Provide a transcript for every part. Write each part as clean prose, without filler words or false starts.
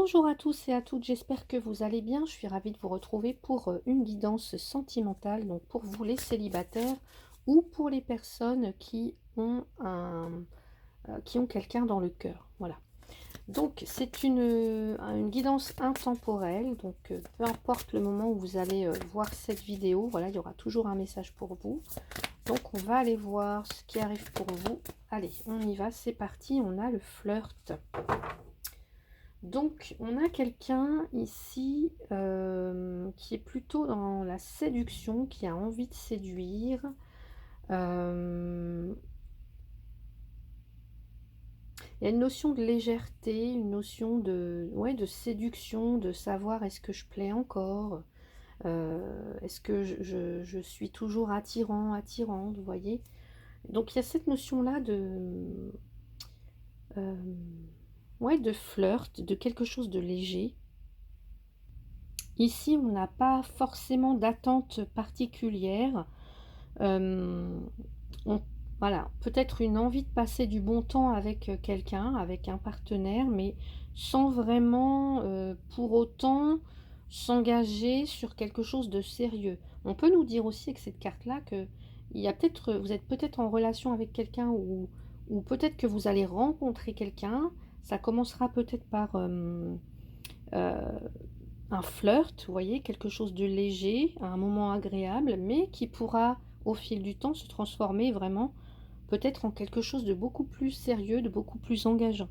Bonjour à tous et à toutes, j'espère que vous allez bien. Je suis ravie de vous retrouver pour une guidance sentimentale, donc pour vous les célibataires ou pour les personnes qui ont quelqu'un dans le cœur. Voilà. Donc c'est une guidance intemporelle, donc peu importe le moment où vous allez voir cette vidéo, voilà, il y aura toujours un message pour vous. Donc on va aller voir ce qui arrive pour vous. Allez, on y va, c'est parti, on a le flirt. Donc, on a quelqu'un ici qui est plutôt dans la séduction, qui a envie de séduire. Euh, il y a une notion de légèreté, une notion ouais, de séduction, de savoir est-ce que je plais encore, est-ce que je suis toujours attirante, vous voyez. Donc, il y a cette notion-là euh, ouais, de flirt, de quelque chose de léger. Ici, on n'a pas forcément d'attente particulière. Euh, on- voilà, peut-être une envie de passer du bon temps avec quelqu'un, avec un partenaire, mais sans vraiment pour autant s'engager sur quelque chose de sérieux. On peut nous dire aussi avec cette carte-là que vous êtes peut-être en relation avec quelqu'un ou peut-être que vous allez rencontrer quelqu'un. Ça commencera peut-être par euh, un flirt, vous voyez, quelque chose de léger, un moment agréable, mais qui pourra, au fil du temps, se transformer vraiment peut-être en quelque chose de beaucoup plus sérieux, de beaucoup plus engageant.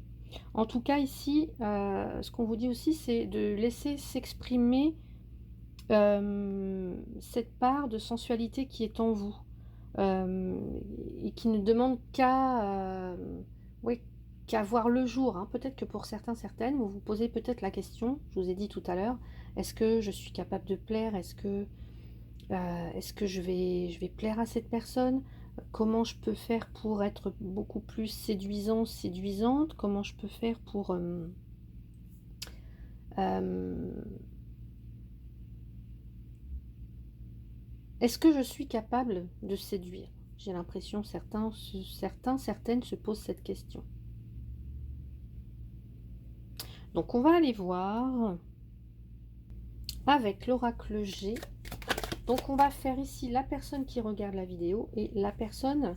En tout cas, ici, ce qu'on vous dit aussi, c'est de laisser s'exprimer cette part de sensualité qui est en vous euh, et qui ne demande oui, qu'à voir le jour, hein. Peut-être que pour certains, certaines, vous vous posez peut-être la question, je vous ai dit tout à l'heure, est-ce que je suis capable de plaire? Est-ce que je vais plaire à cette personne? Comment je peux faire pour être beaucoup plus séduisant, séduisante? Comment je peux faire pour euh, est-ce que je suis capable de séduire? J'ai l'impression certaines se posent cette question. Donc on va aller voir avec l'oracle G. Donc on va faire ici la personne qui regarde la vidéo et la personne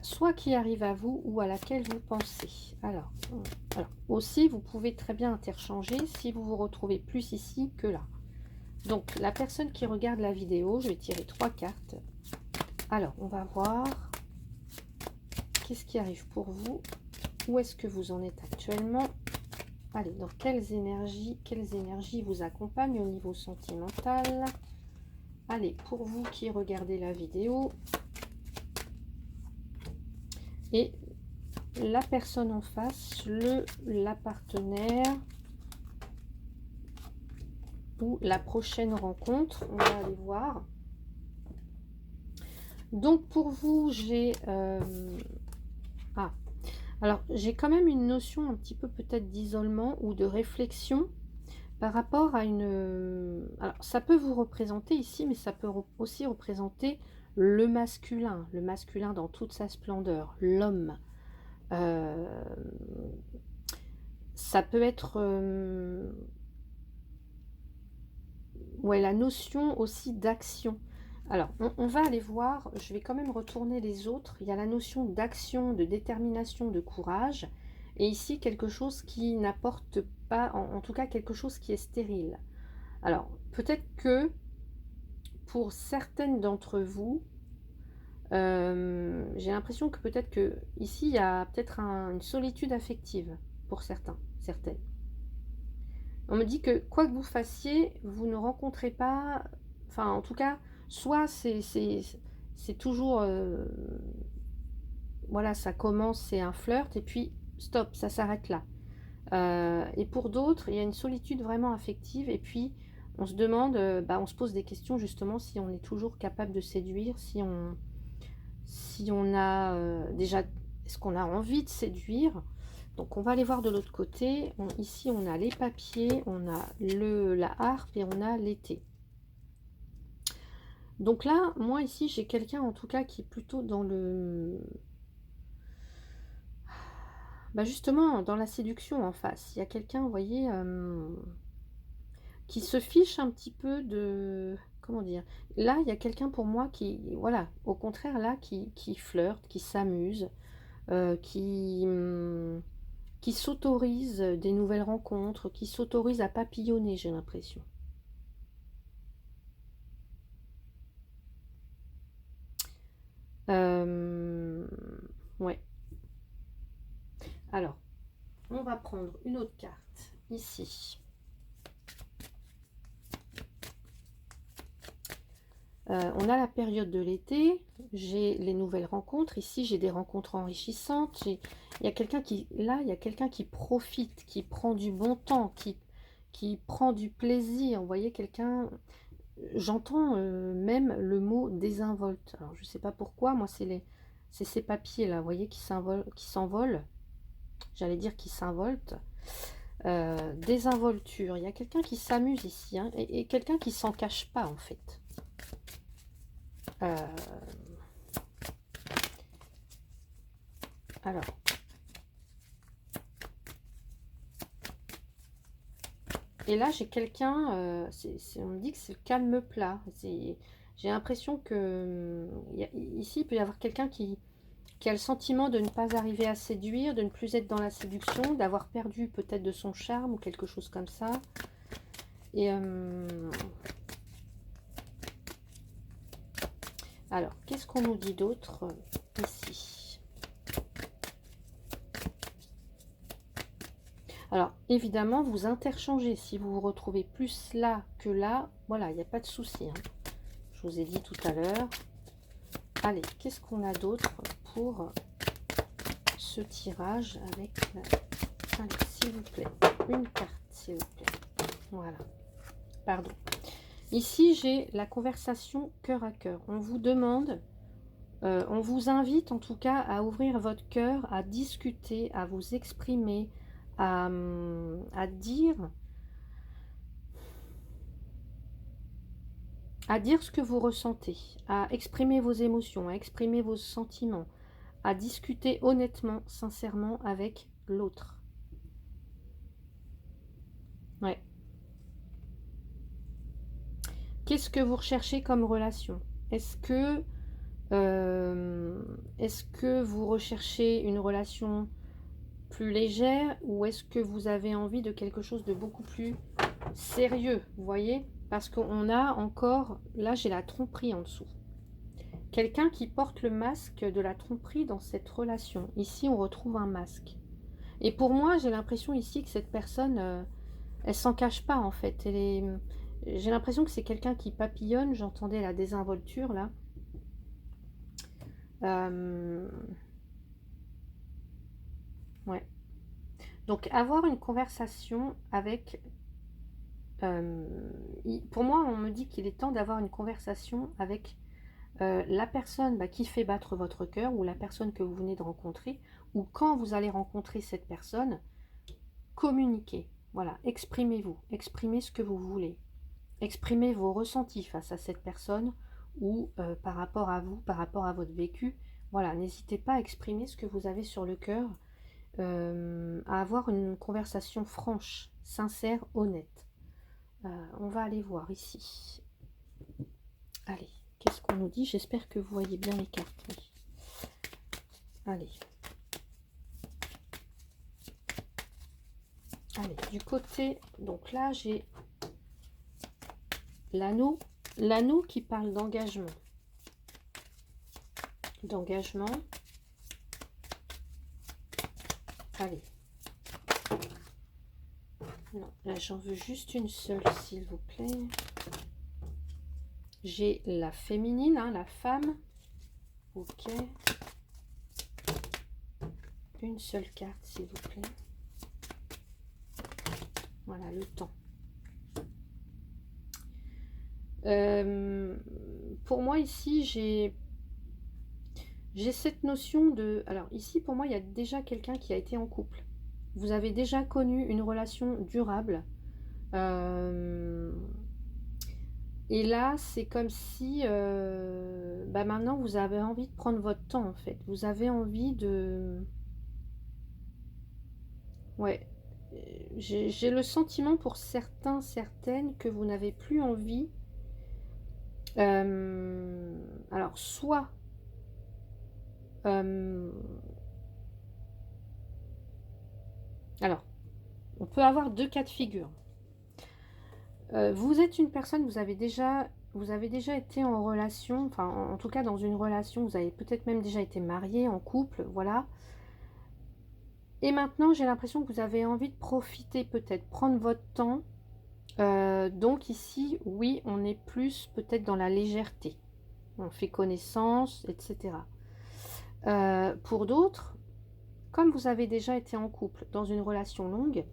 soit qui arrive à vous ou à laquelle vous pensez. Alors aussi vous pouvez très bien interchanger si vous vous retrouvez plus ici que là. Donc la personne qui regarde la vidéo, je vais tirer 3 cartes. Alors on va voir qu'est-ce qui arrive pour vous. Où est-ce que vous en êtes actuellement? Allez, dans quelles énergies vous accompagnent au niveau sentimental? Allez, pour vous qui regardez la vidéo et la personne en face, la partenaire ou la prochaine rencontre, on va aller voir. Donc pour vous, alors j'ai quand même une notion un petit peu peut-être d'isolement ou de réflexion par rapport à alors ça peut vous représenter ici, mais ça peut aussi représenter le masculin dans toute sa splendeur, l'homme. Euh, Ça peut être ouais, la notion aussi d'action. Alors, on va aller voir, je vais quand même retourner les autres. Il y a la notion d'action, de détermination, de courage. Et ici, quelque chose qui n'apporte pas, en tout cas quelque chose qui est stérile. Alors, peut-être que pour certaines d'entre vous, j'ai l'impression que peut-être que ici, il y a peut-être une solitude affective pour certaines. On me dit que quoi que vous fassiez, vous ne rencontrez pas, enfin en tout cas, soit c'est toujours, voilà, ça commence, c'est un flirt, et puis stop, ça s'arrête là. Et pour d'autres, il y a une solitude vraiment affective, et puis on se demande, on se pose des questions justement si on est toujours capable de séduire, si on a déjà, est-ce qu'on a envie de séduire? Donc on va aller voir de l'autre côté. Ici on a les papiers, on a la harpe et on a l'été. Donc là, moi ici j'ai quelqu'un en tout cas qui est plutôt Bah, justement, dans la séduction en face, il y a quelqu'un, vous voyez, qui se fiche un petit peu de, comment dire? Là, il y a quelqu'un pour moi qui, voilà, au contraire là, qui flirte, qui s'amuse, qui s'autorise des nouvelles rencontres, qui s'autorise à papillonner, j'ai l'impression. Euh, ouais. Alors, on va prendre une autre carte ici. On a la période de l'été, j'ai les nouvelles rencontres, ici j'ai des rencontres enrichissantes, il y a quelqu'un qui, là, il y a quelqu'un qui profite, qui prend du bon temps, qui prend du plaisir, vous voyez, quelqu'un, j'entends même le mot désinvolte, alors je ne sais pas pourquoi, moi c'est ces papiers là, vous voyez, qui s'envolent, j'allais dire qui s'involtent, désinvolture, il y a quelqu'un qui s'amuse ici, hein, et quelqu'un qui s'en cache pas en fait. Alors, et là j'ai quelqu'un, on me dit que c'est le calme plat. J'ai l'impression que ici il peut y avoir quelqu'un qui a le sentiment de ne pas arriver à séduire, de ne plus être dans la séduction, d'avoir perdu peut-être de son charme ou quelque chose comme ça. Et alors, qu'est-ce qu'on nous dit d'autre ici? Alors, évidemment, vous interchangez. Si vous vous retrouvez plus là que là, voilà, il n'y a pas de souci, hein. Je vous ai dit tout à l'heure. Allez, qu'est-ce qu'on a d'autre pour ce tirage avec la... Allez, s'il vous plaît, une carte, s'il vous plaît. Voilà. Pardon. Ici, j'ai la conversation cœur à cœur. On vous demande, on vous invite en tout cas à ouvrir votre cœur, à discuter, à vous exprimer, à dire ce que vous ressentez, à exprimer vos émotions, à exprimer vos sentiments, à discuter honnêtement, sincèrement avec l'autre. Ouais. Qu'est-ce que vous recherchez comme relation? Est-ce que vous recherchez une relation plus légère ou est-ce que vous avez envie de quelque chose de beaucoup plus sérieux? Vous voyez? Parce qu'on a encore, là j'ai la tromperie en dessous. Quelqu'un qui porte le masque de la tromperie dans cette relation. Ici on retrouve un masque. Et pour moi j'ai l'impression ici que cette personne, elle s'en cache pas en fait. J'ai l'impression que c'est quelqu'un qui papillonne. J'entendais la désinvolture là. Ouais. Donc avoir une conversation avec... pour moi, on me dit qu'il est temps d'avoir une conversation avec la personne qui fait battre votre cœur ou la personne que vous venez de rencontrer, ou quand vous allez rencontrer cette personne, communiquez. Voilà, exprimez-vous, exprimez ce que vous voulez. Exprimez vos ressentis face à cette personne ou par rapport à vous, par rapport à votre vécu. Voilà, n'hésitez pas à exprimer ce que vous avez sur le cœur, à avoir une conversation franche, sincère, honnête. On va aller voir ici. Allez, qu'est-ce qu'on nous dit? J'espère que vous voyez bien les cartes. Oui. Allez. Allez, du côté... Donc là, j'ai l'anneau. L'anneau qui parle d'engagement. D'engagement. Allez. Non, là j'en veux juste une seule, s'il vous plaît. J'ai la féminine, hein, la femme. Ok. Une seule carte, s'il vous plaît. Voilà, le temps. Pour moi, ici, j'ai cette notion de... Alors, ici, pour moi, il y a déjà quelqu'un qui a été en couple. Vous avez déjà connu une relation durable. Et là, c'est comme si maintenant, vous avez envie de prendre votre temps, en fait. Vous avez envie de... Ouais. J'ai le sentiment pour certains, certaines que vous n'avez plus envie. Alors, soit, euh, alors, on peut avoir deux cas de figure. Vous êtes une personne, vous avez déjà été en relation, enfin, en tout cas dans une relation, vous avez peut-être même déjà été marié, en couple, voilà. Et maintenant, j'ai l'impression que vous avez envie de profiter, peut-être, prendre votre temps. Donc ici, oui, on est plus peut-être dans la légèreté. On fait connaissance, etc. Pour d'autres, comme vous avez déjà été en couple, dans une relation longue,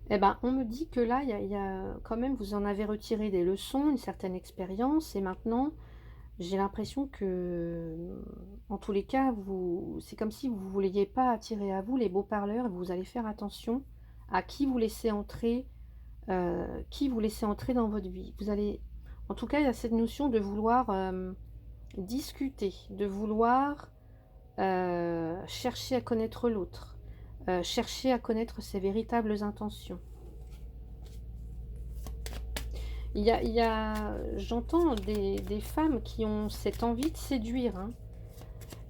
eh ben, on me dit que là, il y a quand même, vous en avez retiré des leçons, une certaine expérience, et maintenant, j'ai l'impression que, en tous les cas, c'est comme si vous ne vouliez pas attirer à vous les beaux parleurs, et vous allez faire attention à qui vous laissez entrer dans votre vie. Vous allez, en tout cas, il y a cette notion de vouloir discuter, de vouloir chercher à connaître l'autre, chercher à connaître ses véritables intentions. J'entends des femmes qui ont cette envie de séduire, hein,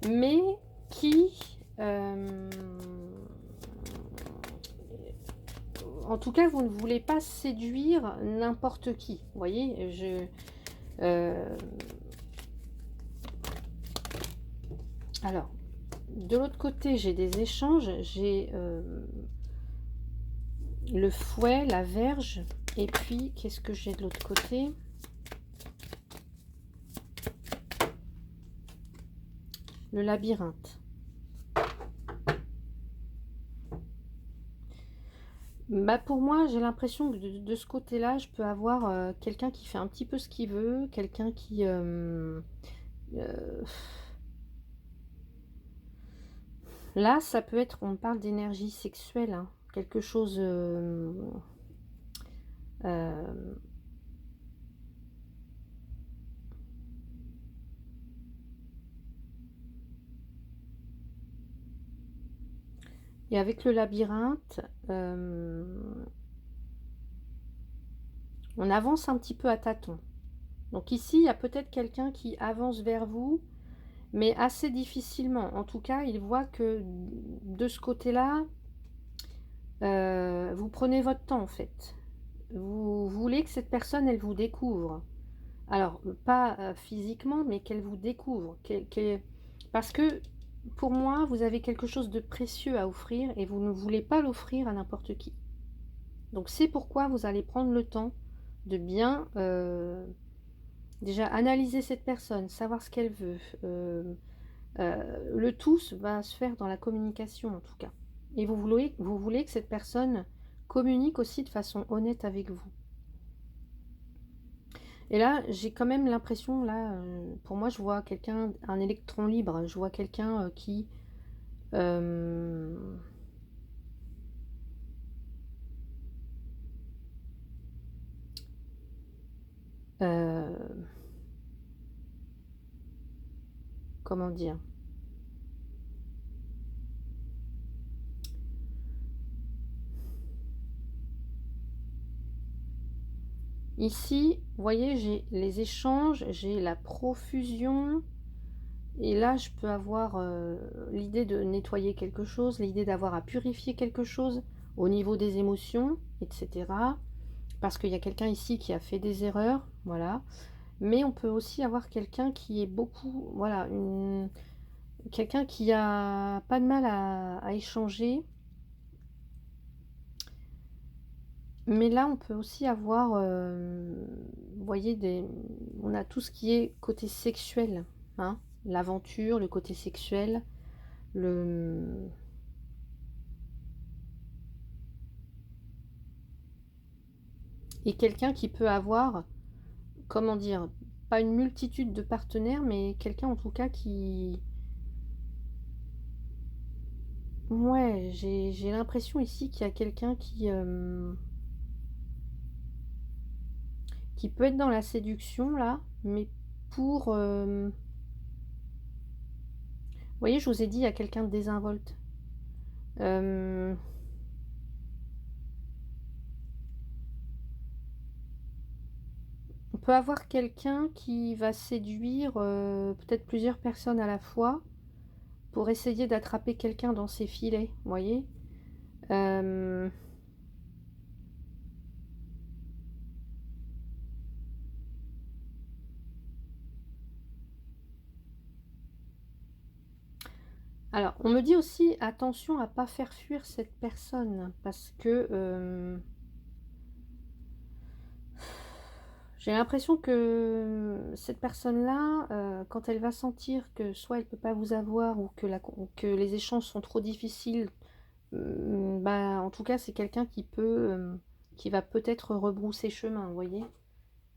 mais qui, en tout cas, vous ne voulez pas séduire n'importe qui. Vous voyez, alors, de l'autre côté, j'ai des échanges, j'ai le fouet, la verge, et puis, qu'est-ce que j'ai de l'autre côté? Le labyrinthe. Bah pour moi, j'ai l'impression que de ce côté-là, je peux avoir quelqu'un qui fait un petit peu ce qu'il veut, quelqu'un qui... là, ça peut être, on parle d'énergie sexuelle, hein, quelque chose... et avec le labyrinthe, on avance un petit peu à tâtons. Donc ici, il y a peut-être quelqu'un qui avance vers vous, mais assez difficilement. En tout cas, il voit que de ce côté-là, vous prenez votre temps en fait. Vous voulez que cette personne, elle vous découvre. Alors, pas physiquement, mais qu'elle vous découvre. Parce que pour moi, vous avez quelque chose de précieux à offrir et vous ne voulez pas l'offrir à n'importe qui. Donc c'est pourquoi vous allez prendre le temps de bien déjà analyser cette personne, savoir ce qu'elle veut. Le tout va se faire dans la communication en tout cas. Et vous voulez que cette personne communique aussi de façon honnête avec vous. Et là, j'ai quand même l'impression, là, pour moi, je vois quelqu'un, un électron libre, je vois quelqu'un qui... euh, euh, comment dire? Ici, vous voyez, j'ai les échanges, j'ai la profusion, et là, je peux avoir l'idée de nettoyer quelque chose, l'idée d'avoir à purifier quelque chose au niveau des émotions, etc. Parce qu'il y a quelqu'un ici qui a fait des erreurs, voilà. Mais on peut aussi avoir quelqu'un qui est beaucoup, voilà, quelqu'un qui a pas de mal à échanger. Mais là, on peut aussi avoir, vous voyez, on a tout ce qui est côté sexuel, hein, l'aventure, le côté sexuel, le, et quelqu'un qui peut avoir, comment dire, pas une multitude de partenaires, mais quelqu'un en tout cas qui, ouais, j'ai l'impression ici qu'il y a quelqu'un qui peut être dans la séduction là, mais pour, vous voyez, je vous ai dit, il y a quelqu'un de désinvolte. Euh, on peut avoir quelqu'un qui va séduire peut-être plusieurs personnes à la fois pour essayer d'attraper quelqu'un dans ses filets, vous voyez. Euh, alors, on me dit aussi attention à pas faire fuir cette personne parce que j'ai l'impression que cette personne-là, quand elle va sentir que soit elle peut pas vous avoir ou que les échanges sont trop difficiles, bah, en tout cas, c'est quelqu'un qui va peut-être rebrousser chemin, vous voyez.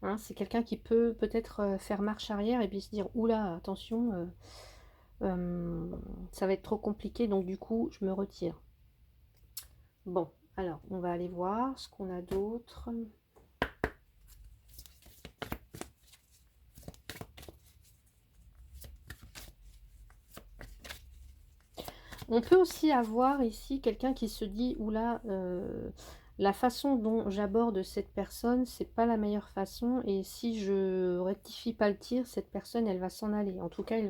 Hein, c'est quelqu'un qui peut peut-être faire marche arrière et puis se dire, oula, attention, ça va être trop compliqué, donc du coup, je me retire. Bon, alors, on va aller voir ce qu'on a d'autre. On peut aussi avoir ici quelqu'un qui se dit, oula, la façon dont j'aborde cette personne, c'est pas la meilleure façon, et si je rectifie pas le tir, cette personne, elle va s'en aller. En tout cas, elle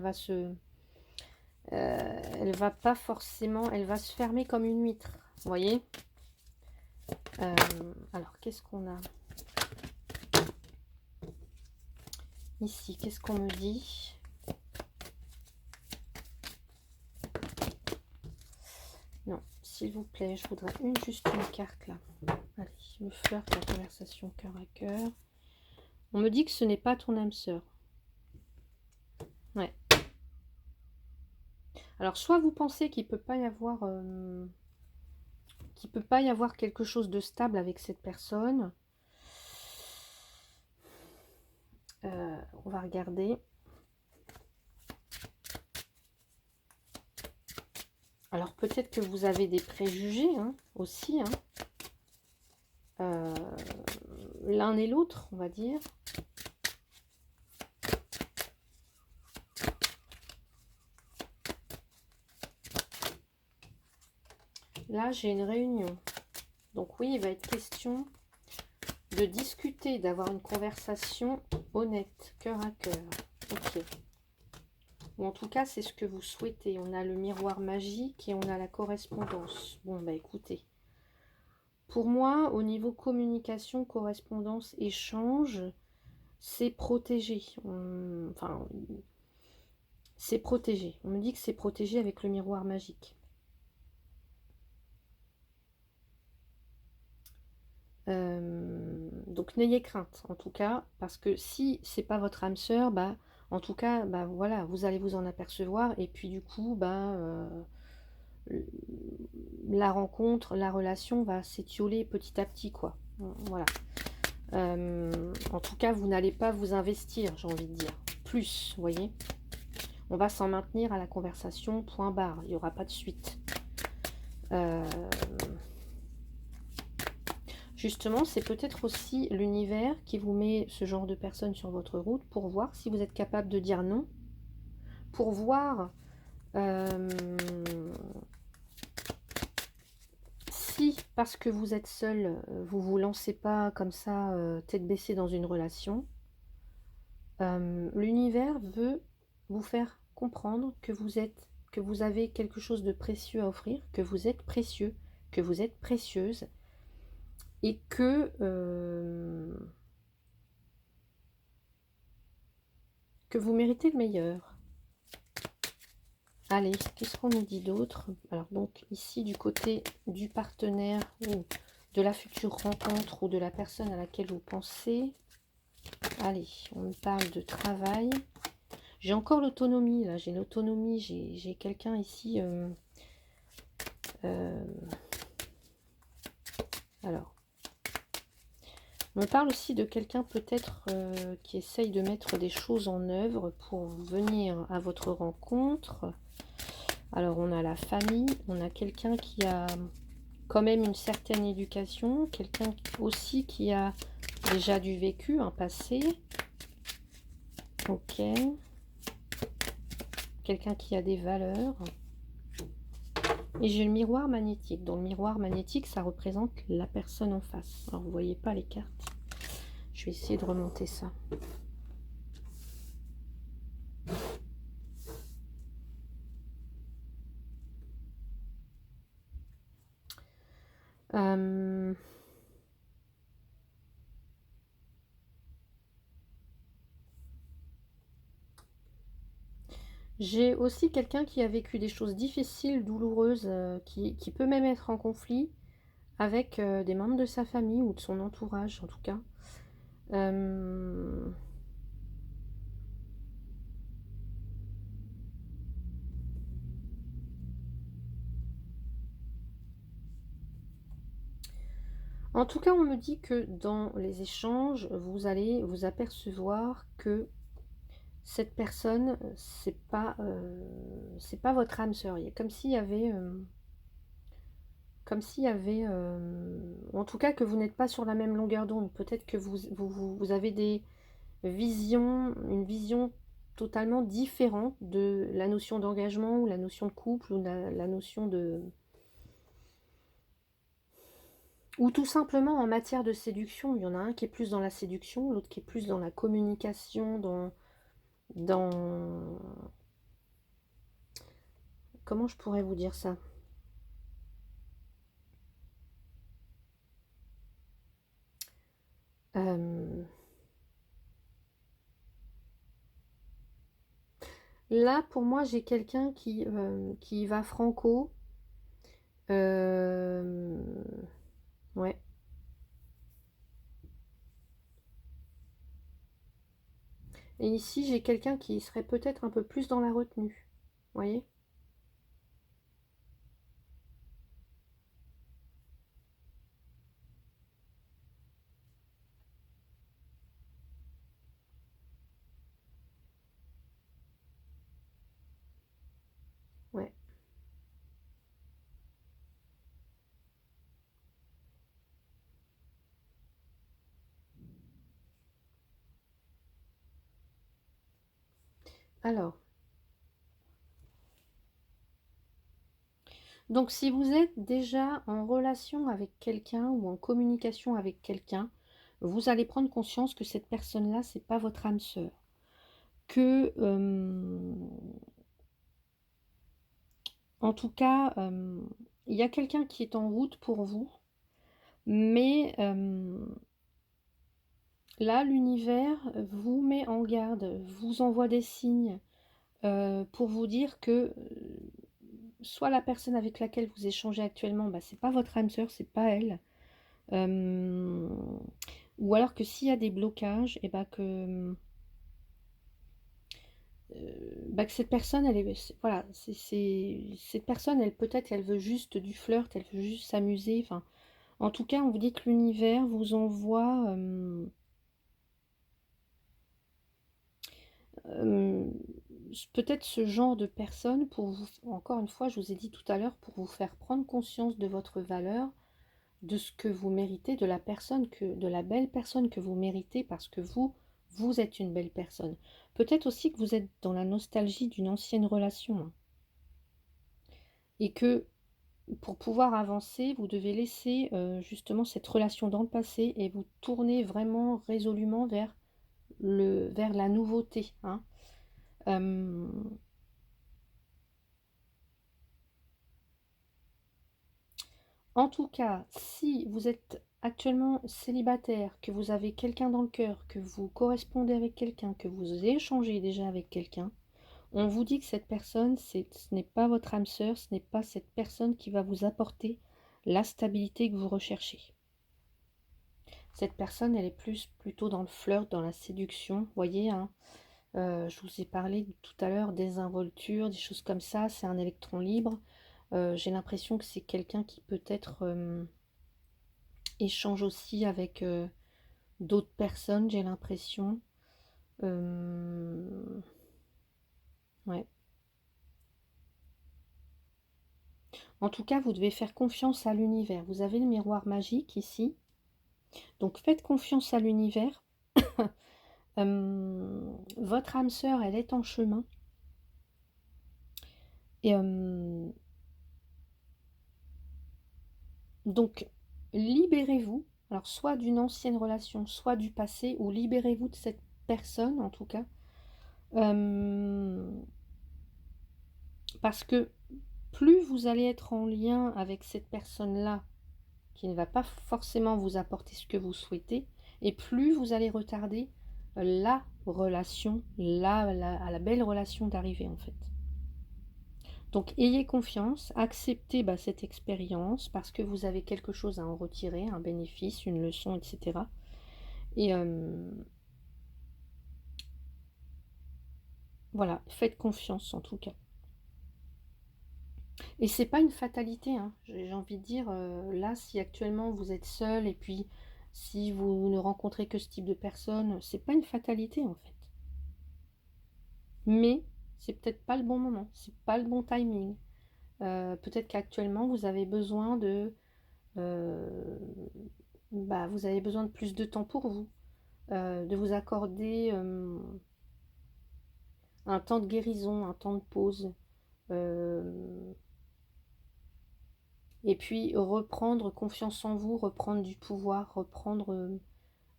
va pas forcément, elle va se fermer comme une huître, vous voyez. Alors, qu'est-ce qu'on a ici? Qu'est-ce qu'on me dit? Non, s'il vous plaît, je voudrais juste une carte là. Allez, le flirt, la conversation cœur à cœur. On me dit que ce n'est pas ton âme sœur. Ouais. Alors, soit vous pensez qu'il peut pas y avoir, quelque chose de stable avec cette personne. On va regarder. Alors, peut-être que vous avez des préjugés hein, aussi. Hein. L'un et l'autre, on va dire. Là, j'ai une réunion. Donc oui, il va être question de discuter, d'avoir une conversation honnête, cœur à cœur. Ok. Ou en tout cas, c'est ce que vous souhaitez. On a le miroir magique et on a la correspondance. Bon, bah écoutez. Pour moi, au niveau communication, correspondance, échange, c'est protégé. Enfin, c'est protégé. On me dit que c'est protégé avec le miroir magique. Donc n'ayez crainte en tout cas, parce que si c'est pas votre âme sœur, bah en tout cas, bah voilà, vous allez vous en apercevoir et puis du coup, bah la rencontre, la relation va s'étioler petit à petit quoi. Voilà. En tout cas, vous n'allez pas vous investir, j'ai envie de dire. Plus, vous voyez. On va s'en maintenir à la conversation, point barre. Il n'y aura pas de suite. Justement, c'est peut-être aussi l'univers qui vous met ce genre de personnes sur votre route pour voir si vous êtes capable de dire non, pour voir si, parce que vous êtes seul, vous vous lancez pas comme ça, tête baissée dans une relation. L'univers veut vous faire comprendre que vous avez quelque chose de précieux à offrir, que vous êtes précieux, que vous êtes précieuse, et que vous méritez le meilleur. Allez, qu'est-ce qu'on nous dit d'autre? Alors donc ici du côté du partenaire ou de la future rencontre ou de la personne à laquelle vous pensez. Allez, on me parle de travail. J'ai encore l'autonomie là, j'ai l'autonomie, j'ai quelqu'un ici. Alors, on me parle aussi de quelqu'un peut-être qui essaye de mettre des choses en œuvre pour venir à votre rencontre. Alors, on a la famille, on a quelqu'un qui a quand même une certaine éducation, quelqu'un aussi qui a déjà du vécu, un passé. Ok. Quelqu'un qui a des valeurs. Et j'ai le miroir magnétique. Dans le miroir magnétique, ça représente la personne en face. Alors, vous voyez pas les cartes. Je vais essayer de remonter ça. Euh, J'ai aussi quelqu'un qui a vécu des choses difficiles, douloureuses, qui peut même être en conflit avec des membres de sa famille ou de son entourage en tout cas. Euh, En tout cas, on me dit que dans les échanges, vous allez vous apercevoir que cette personne, c'est pas votre âme sœur. Il y a comme s'il y avait, en tout cas, que vous n'êtes pas sur la même longueur d'onde. Peut-être que vous avez des visions, une vision totalement différente de la notion d'engagement ou la notion de couple ou la notion de... Ou tout simplement en matière de séduction, il y en a un qui est plus dans la séduction, l'autre qui est plus dans la communication, dans... Comment je pourrais vous dire ça? Euh, Là, pour moi, j'ai quelqu'un qui va franco. Euh, ouais. Et ici, j'ai quelqu'un qui serait peut-être un peu plus dans la retenue. Vous voyez? Ouais. Alors, donc si vous êtes déjà en relation avec quelqu'un ou en communication avec quelqu'un, vous allez prendre conscience que cette personne-là, c'est pas votre âme sœur. Que, en tout cas, il y a quelqu'un qui est en route pour vous, mais là, l'univers vous met en garde, vous envoie des signes pour vous dire que soit la personne avec laquelle vous échangez actuellement, bah, c'est pas votre âme sœur, c'est pas elle. Euh, ou alors que s'il y a des blocages, et bah que cette personne, voilà, cette personne, elle peut-être, elle veut juste du flirt, elle veut juste s'amuser. Enfin, en tout cas, on vous dit que l'univers vous envoie euh, peut-être ce genre de personne pour vous, encore une fois, je vous ai dit tout à l'heure, pour vous faire prendre conscience de votre valeur, de ce que vous méritez, de la belle personne que vous méritez, parce que vous êtes une belle personne. Peut-être aussi que vous êtes dans la nostalgie d'une ancienne relation, hein, et que pour pouvoir avancer, vous devez laisser justement cette relation dans le passé et vous tourner vraiment résolument vers la nouveauté, hein. Euh, En tout cas, si vous êtes actuellement célibataire, que vous avez quelqu'un dans le cœur, que vous correspondez avec quelqu'un, que vous échangez déjà avec quelqu'un, on vous dit que cette personne, ce n'est pas votre âme sœur, ce n'est pas cette personne qui va vous apporter la stabilité que vous recherchez. Cette personne, elle est plutôt dans le flirt, dans la séduction. Vous voyez, hein, je vous ai parlé tout à l'heure des involtures, des choses comme ça. C'est un électron libre. J'ai l'impression que c'est quelqu'un qui peut-être échange aussi avec d'autres personnes, j'ai l'impression. Euh, ouais. En tout cas, vous devez faire confiance à l'univers. Vous avez le miroir magique ici. Donc faites confiance à l'univers. Votre âme sœur, elle est en chemin. Et Donc, libérez-vous, alors soit d'une ancienne relation, soit du passé, ou libérez-vous de cette personne en tout cas, parce que plus vous allez être en lien avec cette personne-là, qui ne va pas forcément vous apporter ce que vous souhaitez, et plus vous allez retarder la relation, la belle relation d'arrivée en fait. Donc ayez confiance, acceptez cette expérience parce que vous avez quelque chose à en retirer, un bénéfice, une leçon, etc. Et voilà, faites confiance en tout cas. Et c'est pas une fatalité, hein. J'ai envie de dire, là, si actuellement vous êtes seul et puis si vous ne rencontrez que ce type de personne, c'est pas une fatalité en fait. Mais c'est peut-être pas le bon moment, c'est pas le bon timing. Peut-être qu'actuellement vous avez besoin de vous avez besoin de plus de temps pour vous, de vous accorder un temps de guérison, un temps de pause, et puis reprendre confiance en vous, reprendre du pouvoir, reprendre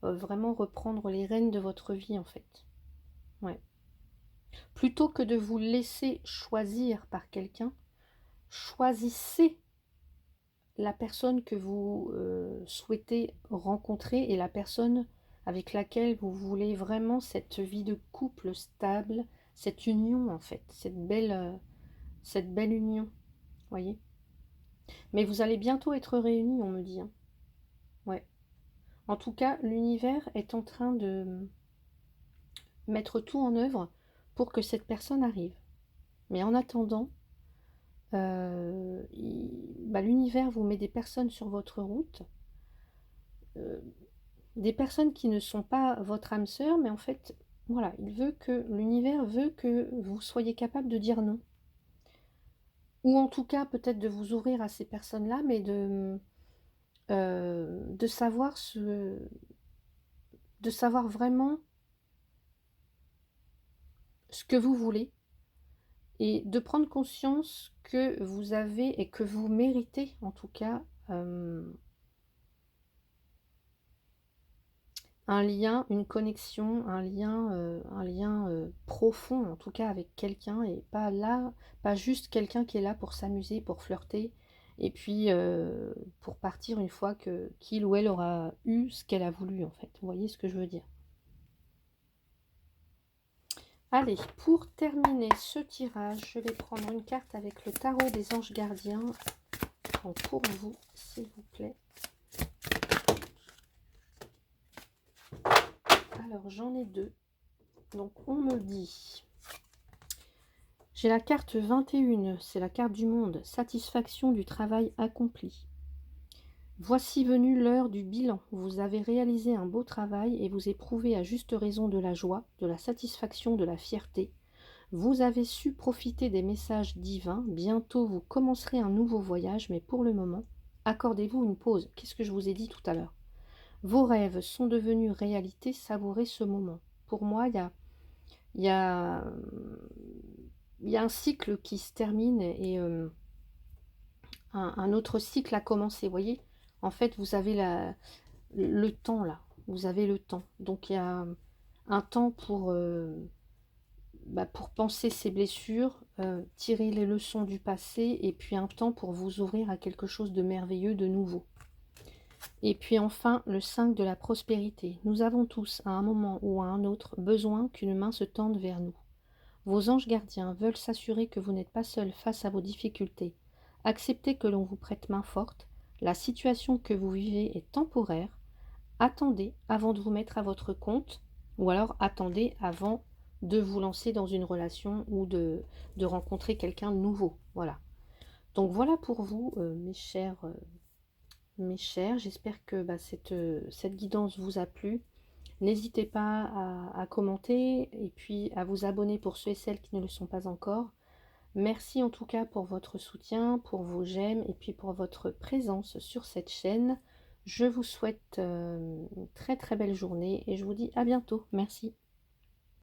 vraiment reprendre les rênes de votre vie en fait. Ouais. Plutôt que de vous laisser choisir par quelqu'un, choisissez la personne que vous souhaitez rencontrer et la personne avec laquelle vous voulez vraiment cette vie de couple stable, cette union en fait, cette belle union, voyez. Mais vous allez bientôt être réunis, on me dit, hein. Ouais. En tout cas, l'univers est en train de mettre tout en œuvre pour que cette personne arrive. Mais en attendant, l'univers vous met des personnes sur votre route, des personnes qui ne sont pas votre âme sœur, mais en fait, voilà, l'univers veut que vous soyez capable de dire non. Ou en tout cas, peut-être de vous ouvrir à ces personnes-là, mais de savoir vraiment ce que vous voulez et de prendre conscience que vous avez et que vous méritez, en tout cas, un lien, une connexion, un lien profond, en tout cas avec quelqu'un, et pas juste quelqu'un qui est là pour s'amuser, pour flirter, et puis pour partir une fois qu'il ou elle aura eu ce qu'elle a voulu, en fait. Vous voyez ce que je veux dire? Allez, pour terminer ce tirage, je vais prendre une carte avec le tarot des anges gardiens. Donc pour vous, s'il vous plaît. Alors, j'en ai deux. Donc, on me dit... J'ai la carte 21, c'est la carte du monde. Satisfaction du travail accompli. Voici venue l'heure du bilan. Vous avez réalisé un beau travail et vous éprouvez à juste raison de la joie, de la satisfaction, de la fierté. Vous avez su profiter des messages divins. Bientôt, vous commencerez un nouveau voyage, mais pour le moment, accordez-vous une pause. Qu'est-ce que je vous ai dit tout à l'heure? Vos rêves sont devenus réalité, savourez ce moment. Pour moi, il y a, il y a un cycle qui se termine et un autre cycle a commencé. Vous voyez, en fait, vous avez le temps là. Vous avez le temps. Donc, il y a un temps pour penser ces blessures, tirer les leçons du passé, et puis un temps pour vous ouvrir à quelque chose de merveilleux, de nouveau. Et puis enfin, le 5 de la prospérité. Nous avons tous, à un moment ou à un autre, besoin qu'une main se tende vers nous. Vos anges gardiens veulent s'assurer que vous n'êtes pas seul face à vos difficultés. Acceptez que l'on vous prête main forte. La situation que vous vivez est temporaire. Attendez avant de vous mettre à votre compte, ou alors attendez avant de vous lancer dans une relation ou de rencontrer quelqu'un de nouveau. Voilà. Donc voilà pour vous, mes chers, j'espère que cette guidance vous a plu. N'hésitez pas à commenter et puis à vous abonner pour ceux et celles qui ne le sont pas encore. Merci en tout cas pour votre soutien, pour vos j'aime et puis pour votre présence sur cette chaîne. Je vous souhaite une très très belle journée et je vous dis à bientôt. Merci.